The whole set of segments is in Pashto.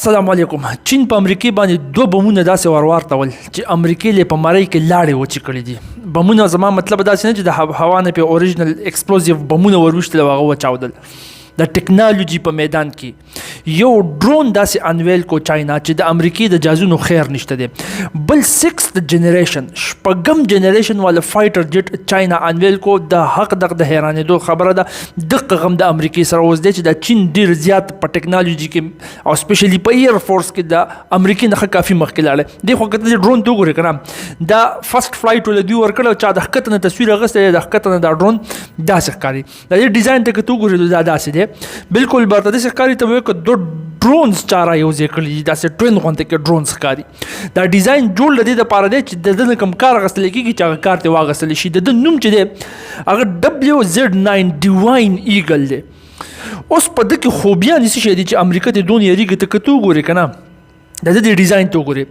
السلام علیکم. چین په امریکې باندې 2 بمونه داسې ورواړول چې امریکې له په مړۍ کې لاړې وچې کړې دي. بمونه زما مطلب داسې نه چې د هوا نه په اوریجنل ایکسپلوزیو بمونه وروشتل او هغه وچاودل. د ټیکنالوژي په میدان کې یو ډرون داسې انویل کو چاینا چې د امریکې د جازونو خیر نشته دی. بل 6th جنریشن شپږم جنریشن والا فایټر جیټ چاینا انویل کو. د حق د حیرانېدو خبره ده دغه غم د امریکې سره اوس دی چې د چین ډیر زیات په ټیکنالوژي کې او سپیشلی په ایر فورس کې د امریکې نه کافي مخکې لاړه دی. خو کته ډرون ته وګورئ کنه دا فرست فلایټ ول دی ورکړ چا د حقیقت نه تصویر غسته د حقیقت نه د ډرون داسې ښکاري. د دې ډیزاین ته کته وګورئ دا داسې دی بالکل برته د ښکاری ته وي که 2 ډرونز چاره یو ځای کړي داسې ټوین غونته کې ډرونز ښکاري. دا ډیزاین جوړ لدی د پاره دی چې د کوم کار غستل کیږي چې هغه کار ته واغستل شي. د نوم چې دی هغه WZ9 ډیواین ایګل دی. اوس په دغه خوبیان څه شي دي چې امریکا ته دون یریږي ته کته وګورئ کنه د دې ډیزاین ته وګورئ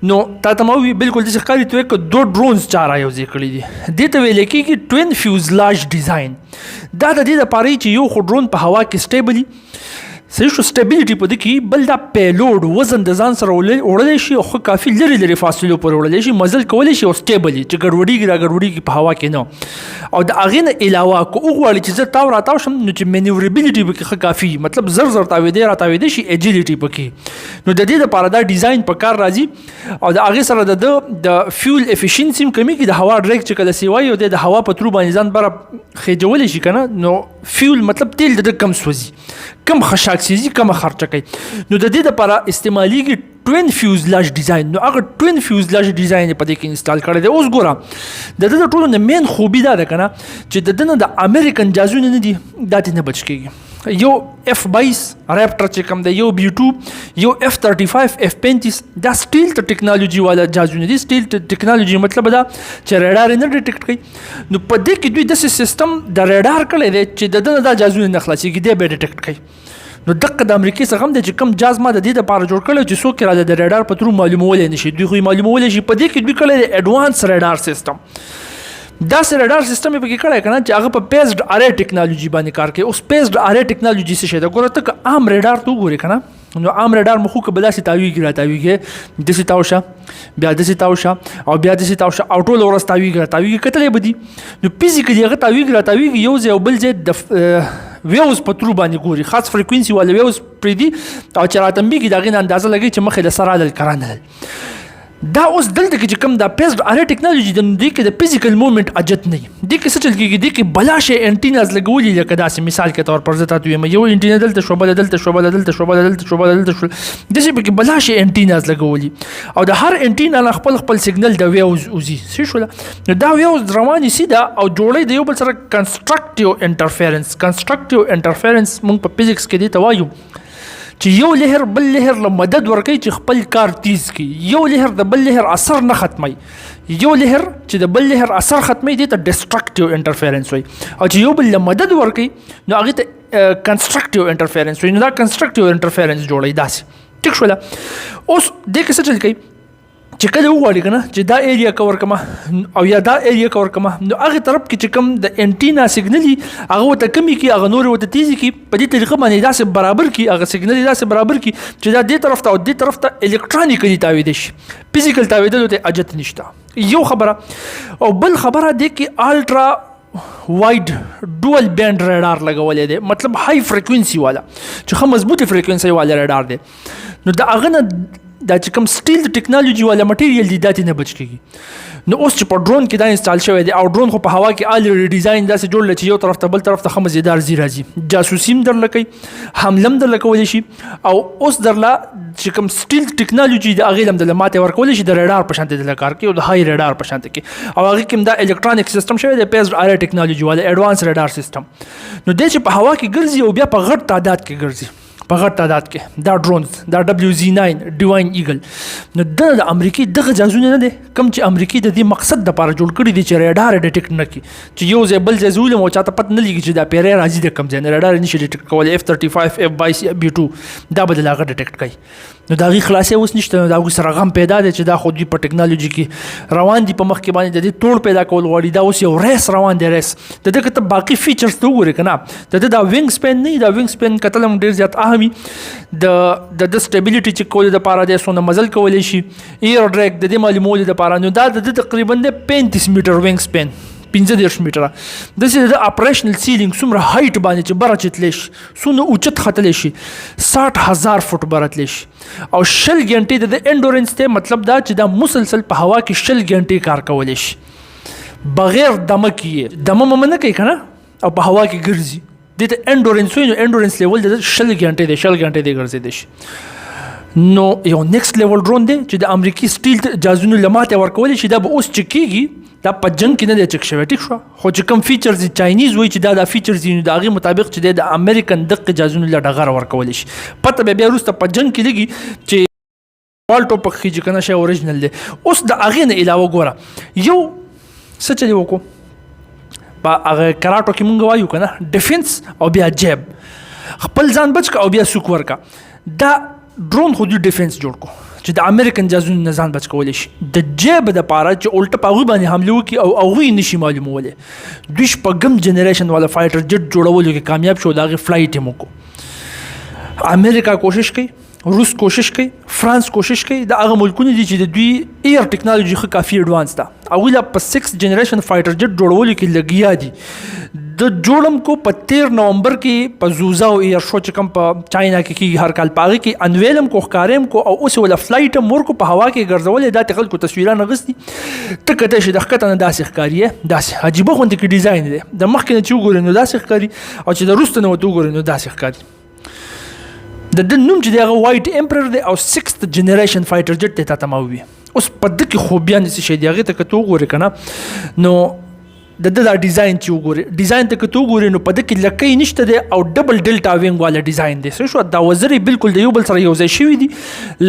نو تا ته مو بالکل د ښکاری ته که 2 ډرونز چاره یو ځای کړي دي. دې ته ویل کېږي ټوین فیوزلاژ ډیزاین. دا د دې لپاره چې یو خو ډرون په هوا کې سټیبلی صحیح شو سټیبلیټي په دې کې بل دا پیلوډ وزن د ځان سره وړلی شي او خو کافي لري فاصلو پورې وړلی شي مزل کولی شي او سټیبلی چې ګډوډېږي را ګډوډېږي په هوا کې نه. او د هغې نه علاوه که وغواړي چې زه تاو راتاو شم نو چې مینیوربیلیټي پکې ښه کافي مطلب زر تاویدی شي ایجیلیټي پکې. نو د دې لپاره دا ډیزاین په کار راځي او د هغې سره د فیول افیشنسي هم کمیږي. د هوا ډریک چې کله سیوایي او د هوا په ترو باندې ځان بره خېجولی شي که نه نو فیول مطلب تیل د کم سوځي کم خشاک سیزي کم خرچه کوي. نو د دې لپاره استعمالیږي ټوین فیوزلاژ ډیزاین. نو هغه ټوین فیوزلاژ ډیزاین په دې کې انسټال کړی دی. اوس ګوره د دې ټولو نه مین خوبي دا ده کنه چې د دې د امریکن جازونه نه دي دا ته نه بچ کېږي. یو F-22 ریپټر چې کوم دی یو B-2 یو F-35 F-35 دا سټیل ته ټیکنالوژي والا جازونه دي. سټیل ټیکنالوژي مطلب دا چې ریډار نه ډیټیکټ کوي. نو په دې کې دوی داسې سیستم د ریډار کړی دی چې د دې دا جازونه نه خلاصېږي دی به ډیټیکټ کوي. نو دغه د امریکې څخه هم دی چې کوم جاز ما د دې لپاره جوړ کړی چې څوک را د ریډار په ترو معلومولی نه شي. دوی خو معلومولی شي په دې کې دوی کړی دی ایډوانس ریډار سیستم. داسې ریډار سیستم یې پکې کړی که نه چې هغه په پیسډ ارې ټیکنالوژي باندې کار کوي. اوس پیسډ ارې ټیکنالوژي څه شی ده ګوره ته که عام ریډار ته وګورې که نه نو عام ریډار مخ که به داسې تاویږي راتاویږي داسې تاو شه بیا داسې تاو شه او بیا داسې تاو شه او ټوله ورځ تاویږي راتاویږي کتلی به دي. نو فزیکلي هغه تاویږي راتاویږي یو ځای او بل ځای د ویوز په ترو باندې ګوري خاص فریکوینسي والا ویوز پرېږدي او چې راتمبېږي د هغې نه اندازه لګوي چې مخې له سره هلل کران هلل. دا اوس دلته کې چې کوم دا پیسډ ارې ټیکنالوژي د دې کې د فزیکل مومنټ اجت نه وي. دې کې څه چل کېږي دې کې بلا شی انټیناز لګولي لکه داسې مثال کې طور پر زه تاته وایم یو انټینا دلته شو بله دلته شو بله دلته شو بله دلته شو بله دلته شو داسې پکې بلا شی انټیناز لګولي او د هر انټینا نه خپل سیګنل د ویوز وځي څه شوله. نو دا ویوز روانې سیده او جوړی د یو بل سره کنسټرکټیو انټرفیرنس موږ په فزیکس کې دې ته وایو چې یو لهر بل لهر له مدد ورکوي چې خپل کار تیز کړي. یو لهر د بل لهر اثر نه ختموي. یو لهر چې د بل لهر اثر ختموي دې ته ډسټرکټیو انټرفیرنس وایي او چې یو بل له مدد ورکوي نو هغې ته کنسټرکټیو انټرفیرنس وایي. نو دا کنسټرکټیو انټرفیرنس جوړوي داسې ټیک شوله. اوس دې کې څه چل کوي چې کله وغواړي که نه چې دا ایریا کور کړمه او یا دا ایریا کور کړمه نو هغې طرف کې چې کوم د انټینا سیګنل وي هغه ورته کمې کړي هغه نورې ورته تیزې کړي په دې طریقه باندې داسې برابر کړي هغه سیګنل یې داسې برابر کړي چې دا دې طرف ته او دې طرف ته الکترانیکلي تاویدی شي. فزیکل تاویدلو ته اجت نشته یو خبره. او بل خبره دې کې الټرا وایډ ډول بینډ ریډار لګولی دی مطلب های فریکوینسي والا چې ښه مضبوطې فریکوینسي والا ریډار دی. نو د هغه نه دا چې کوم سټیل ټیکنالوژي والا مټیریل دی دا ته نه بچ کېږي. نو اوس چې په ډرون کې دا انسټال شوی دی او ډرون خو په هوا کې الریډي ډیزاین داسې جوړ چې یو طرف ته بل طرف ته ښه مزیدار ځي راځي جاسوسي هم درله کوي حمله هم درله کولی شي او اوس درله چې کوم سټیل ټیکنالوژي د هغې هم درله ماتې ورکولی شي د ریډار په شانتې درله کار کوي او د های ریډار په شانتې کې او هغې کې هم دا الکترانیک سیستم شوی دی پیسډ ارې ټیکنالوژي والا ایډوانس ریډار سیستم. نو دی چې په هوا کې ګرځي او بیا په غټ تعداد کې ګرځي په غټ تعداد کې دا ډرونز دا WZ9 ډیواین ایګل. نو د امریکې دغه جازونه نه دی کوم چې امریکې د دې مقصد دپاره جوړ کړي دي چې ریډار ډیټیکټ نه کړي چې یو ځای بل ځای زولم او چاته پته نه لګي چې دا پیری راځي د کوم ځای نه ریډار نشي ډیټیکټ کولی. F-35 F-22 B-2 دا به د هغه ډیټیکټ کوي. نو د هغې خلاصې اوس نشته. نو د هغوی سره غم پیدا دی چې دا خو دوی په ټیکنالوژي کې روان دي په مخ کې باندې د دې توړ پیدا کول غواړي. دا اوس یو ریس روان دی ریس د ده که ته باقي فیچرز ته وګورې که نه د ده دا وینګ سپین نه وي دا وینګ سپین کتل هم ډېر زیات فهمي د سټیبلیټي چې کول د پاره د سونه مزل کولی شي ایر ډریک د دې معلومول د پاره نو دا د تقریبا د 35 میټر وینګ سپین 15 میټره داسې د اپریشنل سیلینګ څومره هایټ باندې چې بره چتلی شي څونه اوچت ختلی شي 60,000 فوټ بره تلی شي او 20 غنټې د انډورنس ته مطلب دا چې دا مسلسل په هوا کې 20 غنټې کار کولی شي بغیر دمه کې دمه ممنه کوي که نه او په هوا کې ګرځي دې ته انډورنس وایي نو انډورنس لیول د 20 غنټې دی 20 غنټې دی ګرځېدی شي نو یو نیکسټ لیول ډرون دی چې د امریکایي سټیل جازونو له ماتې ورکولی شي دا به اوس چک کېږي دا په جنګ کې نه دی چک شوی ټیک شو خو چې کوم فیچرز دي چاینیز وایي چې دا فیچرز دي نو د هغې مطابق چې د امریکن دقې جازونو له ډغره ورکولی شي پته به بیا وروسته په جنګ کې لګي چې وال ټوپک ښي چې که نه شی اوریجنل دی اوس د هغې نه علاوه ګوره یو څه چلې وکړو په هغه کراټو کې مونږ وایو که نه ډیفنس او بیا جیب خپل ځان بچ که او بیا سوک ورکه دا ډرون خو دوی ډیفنس جوړ کو چې د امریکن جازونو نه ځان بچ کولی شي د جیب دپاره چې الټه په هغوی باندې حمله وکړي او هغوی نشي معلومولی دوی شپږم جنریشن والا فایټر جټ جوړولو کې کامیاب شو د هغې فلایټ یې وکړو امریکا کوشش کوي روس کوشش کوي فرانس کوشش کوي د هغه ملکونه دي چې د دوی ایر ټیکنالوژي ښه کافي ایډوانس ده هغوی لا په 6 جنریشن فایټر جټ جوړولو کې لګیا دي د جوړم کو په 13 نومبر کې په زوزا او ایر شو چې کوم په چاینا کې کېږي هر کال په هغې کې انویلم کو ښکاریم کو او اوس ولا فلایټ هم ورکو په هوا کې ګرځولې دا خلکو تصویران اخیستي ته کته شي د ښکته نه داسې ښکاري داسې عجیبه غوندې کې ډیزاین دی د مخکې نه چې وګورې نو داسې ښکاري او چې د وروسته نه ورته وګورې نو داسې ښکاري د نوم چې دی هغه وایټ امپرر دی او 6th جنریشن فایټر جټ دی تا ته ما ووي اوس په ده کې خوبیان څه شی دی هغې ته که ته وګورې که نه نو د دا ډیزاین چې وګورې ډیزاین ته که ته وګورې نو په ده کې لکۍ نشته دی او ډبل ډلټا وینګ والا ډیزاین دی څه شو دا وزرې بالکل د یو بل سره یو ځای شوي دي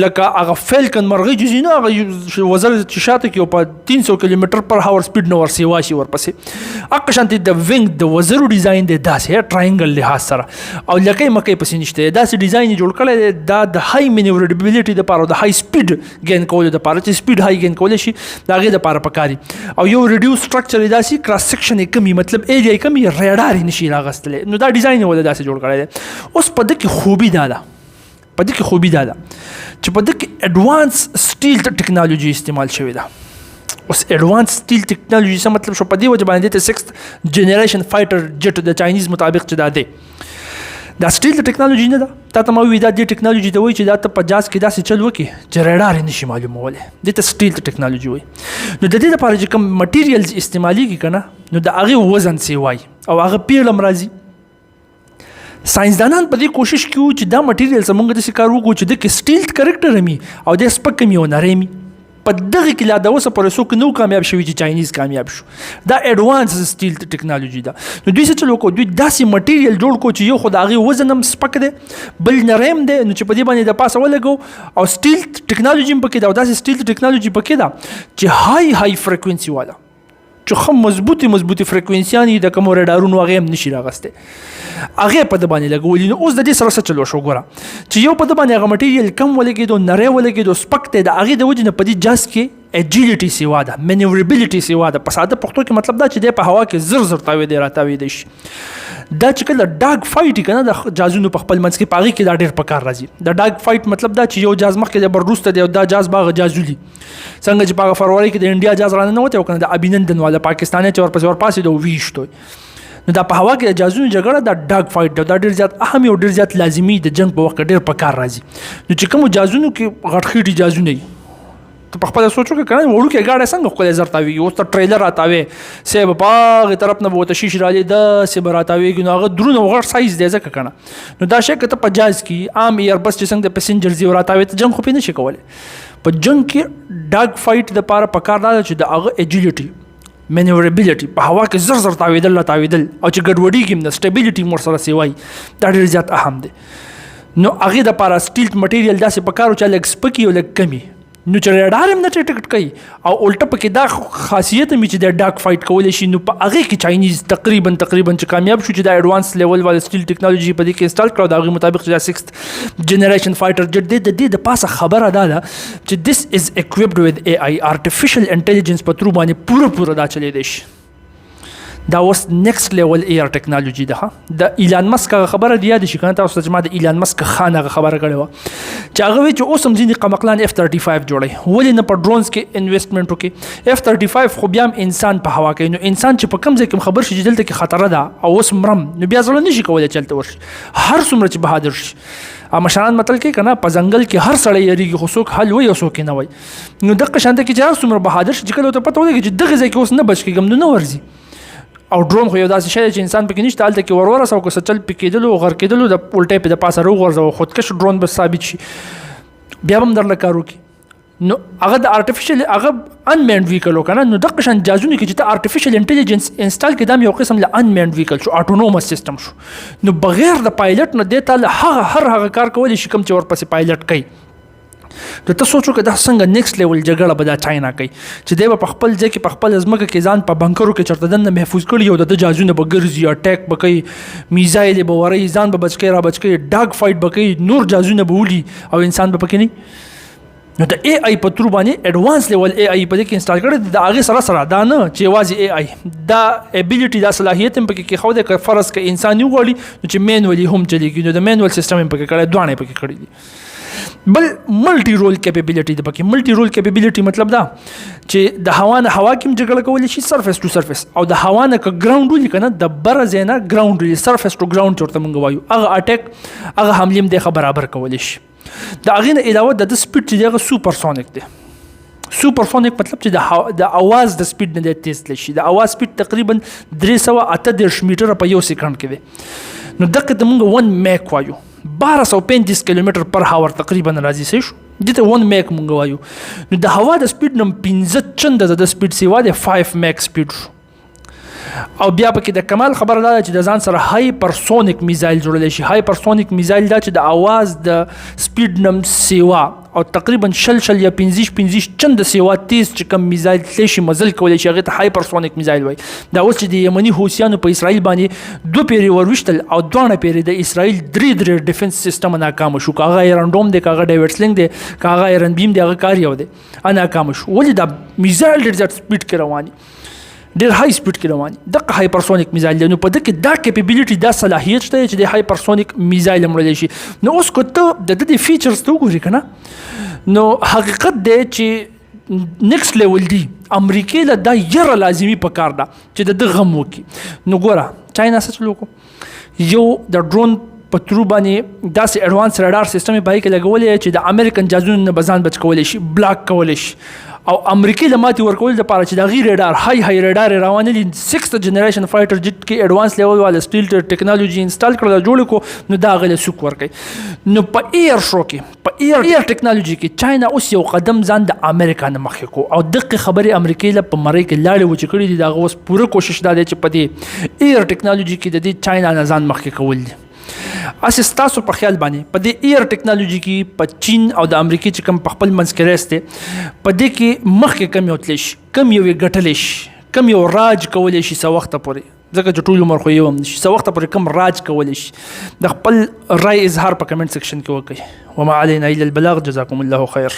لکه هغه فیلکن مرغۍ چې ځي نه هغه وزر چې شاته کې په 300 کیلومتر پر هاور سپیډ نه ورسېوا شي ورپسې هغه شانتې د وینګ د وزرو ډیزاین دی داسې ټراینګل لحاظ سره او لکۍ مکۍ پسې نشته دی داسې ډیزاین یې جوړ کړی دی دا د های مینیورډیبلیټي دپاره او د های سپیډ گین کولو دپاره چې سپیډ های گین کولی شي د هغې دپاره پکار او یو ریډیوس سټرکچر یې داسې کراس سیکشن یې کم مطلب ایریا یې کم یې ریډار یې نشي راغستلی نو دا ډیزاین یې ولې داسې جوړ کړی دی اوس په ده کې خوبي دا ده چې په ده کې اډوانس سټیل ټیکنالوژي استعمال شوې ده اوس اډوانس سټیل ټیکنالوژي څه مطلب شو په دې وجه باندې ته 6th جنریشن فایټر جټ د چاینیز مطابق چې دا دی دا سټیل ټیکنالوژي نه ده تا ته ما ووي دا دې ټیکنالوژي ته وایي چې دا ته په جاز کې داسې چل وکړي چې ریډار یې نشي معلومولی دې ته سټیل ټیکنالوژي وایي نو د دې لپاره چې کوم مټیریلز استعمالیږي که نه نو د هغې وزن سې وایي او هغه پیل هم راځي ساینسدانان په دې کوشش کوي چې دا مټیریل زموږ داسې کار وکړو چې د کې سټیل کرکټر هم وي او د سپک هم وي او نری وي په دغه کې لا د اوسه پورې څوک نو کامیاب شوي چې چاینیز کامیاب شو دا ایډوانس سټیل ټیکنالوژي ده نو دوی څه چل وکړو دوی داسې مټیریل جوړ کړو چې یو خو د هغې وزن هم سپک دی بل نرم دی نو چې په دې باندې د پاسه ولګو او سټیل ټیکنالوژي هم پکې ده او داسې سټیل ټیکنالوژي پکې ده چې های فریکوینسي والا چې ښه مضبوطې فریکوینسیان یې د کومو ریډارونو هغې هم نشي راغستی هغې په ده باندې لګولي نو اوس د دې سره څه چل وشو ګوره چې یو په ده باندې هغه مټیریل کم ولګېدو نری ولګېدو سپک دی د هغې د وجې نه په دې جاز کې اجیلیټي سیوا ده مینیوربلیټي سیوا ده په ساده پښتو کې مطلب دا چې دی په هوا کې زر تاویدی راتاویدی شي دا چې کله ډاګ فایټ که نه د جازونو په خپل منځ کې په هغې کې دا ډېر پکار راځي د ډاګ فایټ مطلب دا چې یو جاز مخکې دی بل وروسته دی او دا جاز به هغه جازولي څنګه چې په هغه فروری کې د انډیا جاز راننوتی او که نه د ابینندن والا پاکستانی چې ورپسې ورپاسېد او ویشتوی نو دا په هوا کې د جازونو جګړه دا ډاګ فایټ دا ډېر زیات اهم او ډېر زیات لازمي د جنګ په وخت کې ډېر پکار راځي نو چې کومو جازونو کې غټ خېټي جازونه وي ته په خپله سوچ وکړه که نه وړوکې ګاډی څنګه ښکلی زر تاویږي اوس ته ټریلر راتاوې سی به په هغې طرف نه به ورته شیش رالې داسې به راتاویږي نو هغه درون او غټ سایز دی ځکه که نه نو دا شی که ته په جاز کې عام ایربس چې څنګه د پسنجر ځي او راتاوې ته جنګ خو پرې نشي کولی په جنګ کې ډاګ فایټ دپاره پکار دا ده چې د هغه اجیلیټي مینیوربلیټي په هوا کې زر تاویدل او چې ګډوډېږي هم نه سټیبلیټي هم ورسره سیوایي دا ډېر زیات اهم دی نو هغې دپاره سټیل مټیریل داسې پکار و چې لږ سپکي او لږ کمي نو چې ریډار هم نه ټکټ کوي او الټه پکې دا خاصیت هم چې د ډاګ فایټ کولی شي نو په هغې کې چاینیز تقریبا چې کامیاب شو چې دا ایډوانس لیول والا سټیل ټیکنالوژي په دې کې انسټال کړه او د هغې مطابق چې دا 6th جنریشن فایټر جټ دی د دې د پاسه خبره دا ده چې دس از اکوپډ ود اے آی آرټیفیشل انټیلیجنس په ترو باندې پوره دا چلیدی شي دا اوس نیکسټ لیول ایر ټیکنالوژي ده. د ایلان مسک خبره دی یاد شي کنه تاسو ته، ما د ایلان مسک خان خبره کړې و چې هغه وی چې اوس هم ځینې قمقلان F-35 جوړي، ولې نه په ډرونز کې انویسټمنټ وکړي. F-35 خو بیا هم انسان په هوا کوي، نو انسان چې په کوم ځای کې خبر شي چې دلته کې خطر ده او اوس مرم، نو بیا ځل نشي کولای چلته ورشي هر څومره چې بهادر شي. مشران متل کې کنه په ځنګل کې هر سړی یریږي خو څوک حل وي او څوک نه وي. نو دغه شانته کې چې هر څومره بهادر شي چې کله ته پته ولګي چې دغه ځای کې اوس نه بچ کېږم نو نه ورځي. او ډرون خو یو داسې شی چې انسان پکې نشته، هلته کې ورسو که څه چل پکې کېدلو غر کېدلو د الټۍ په د پاسه راوغورځوه خودکش ډرون به ثابت شي بیا به هم درله کار وکړي. نو هغه د ارټیفیشل هغه انمینډ ویکل وکنه، نو دغه شان جازونه کې چې ته ارټیفیشل انټیلیجنس انسټال کړې دا یو قسم له انمینډ ویکل شو، اټونومس سیستم شو. نو بغیر د پایلټ نه دې ته هغه کار کولی شي کوم چې ورپسې پایلټ کوي. نو ته سوچو که دا څنګه نیکسټ لیول جګړه به دا چاینا کوي چې دی به په خپل ځای کې په خپل ځمکه کې ځان په بنکرو کې چېرته دننه محفوظ کړي او د جازونه به ګرځي، اټیک به کوي، میزایل به وروي، ځان به بچ کوي را بچ کوي، ډاګ فایټ به کوي، نور جازونه به ولي او انسان به پکې نه. نو د اے آی په ترو باندې ایډوانس لیول اے آی په دې کې انسټال کړی، د هغې سره دا نه چې یوازې اے آی دا ابیلیټي دا صلاحیت هم پکې کېښودی که فرض که انساني وغواړي نو چې مینولي هم چلېږي، نو د مینول سیسټم هم پکې کړی، دواړه یې پکې کړي دي. بل ملټي رول کیپیبلیټي د پکې. ملټي رول کیپیبلیټي مطلب دا چې د هوا نه هوا کې هم جګړه کولی شي، سرفیس ټو سرفیس، او د هوا نه که ګراوند ولي که نه د بره ځای نه ګراوند ولي، سرفیس ټو ګراوند چې ورته موږ وایو، هغه اټیک هغه حملې هم دی برابر کولی شي. د هغې نه علاوه د سپیډ چې دی هغه سوپرسونیک دی. سوپرسونیک مطلب چې د اواز د سپیډ نه دی تیز تللی شي. د اواز سپیډ تقریبا 338 میټره په یو سیکنډ کې دی. نو دغه ته موږ 1 میک وایو، 1235 کیلومتر پر هاور تقریبا راځي څه شو دې ته 1 میک مونږ وایو. نو د هوا د سپیډ نه 15 چنده د سپیډ سیوا د 5 میک سپیډ شو. او بیا پکې د کمال خبره دا چې د ځان سره هایپرسونیک میزایل جوړلی شي. هایپرسونیک میزایل دا چې د اواز د سپیډ نم سیوا او تقریبا شل یا 15 چند سیوا تیز چې کوم میزایل تلی شي مزل کولی شي هغې ته هایپرسونیک میزایل وایي. دا اوس چې د یمني حوثیانو په اسرائیل باندې 2 پیرې ورویشتل او 2 پیرې د اسرائیل 3 ډیفنس سیسټم ناکامه شو، که هغه ایرن ډوم دی، که هغه ډیوډسلینګ دی، که هغه ایرن بیم دی، هغه کار یو دی، ناکامه شو. ولې دا میزایل ډېر زیات سپیډ کې روان دي، ډېر های سپیډ کې روان دي. دغه هایپرسونیک میزایل دی. نو په ده کې دا کیپیبلیټي دا صلاحیت شته چې د هایپرسونیک میزایل هم وړلی شي. نو اوس که ته د دې فیچرز ته وګورې که نه، نو حقیقت دی چې نیکسټ لیول دی. امریکې له دا یره لازمي پکار ده چې د ده غم وکړي. نو ګوره چاینا څه چلو کو، یو د ډرون په ترو باندې داسې اډوانس رډار سیسټم یې په هغې کې لګولی چې د امریکن جازونو نه به ځان بچ کولی شي، بلاک کولی شي، او امریکې له ماتې ورکولو دپاره چې د هغې رډار های رډار یې روانې دي. 6th جنریشن فایټر جیټ کې اډوانس لیول والا سټیل ټیکنالوژي انسټال کړله، جوړې کو، نو دا هغې له سوک ورکوي. نو په ایر شو کې، په ایر ټیکنالوژي کې چاینا اوس یو قدم ځان د امریکا نه مخکې کو، او دغې خبرې امریکې له په مرۍ کې لاړې وچې کړي دي. د هغه اوس پوره کوشش دا دی چې په دې ایر ټیکنالوژي کې د دې چاینا نه ځان مخکې کول دي. اسې ستاسو په خیال باندې په دې ایر ټیکنالوژي کې په چین او د امریکې چې کوم په خپل منځ کې ریس دی، په دې کې مخکې کم یو تللی شي، کم یو یې ګټلی شي، کم یو راج کولی شي څه وخته پورې، ځکه چې ټول عمر خو یو هم نشي، څه وخته پورې کم راج کولی شي. د خپل رای اظهار په کمنټ سیکشن کې وکړئ. وما علینا الا البلاغ. جزاکم الله خیر.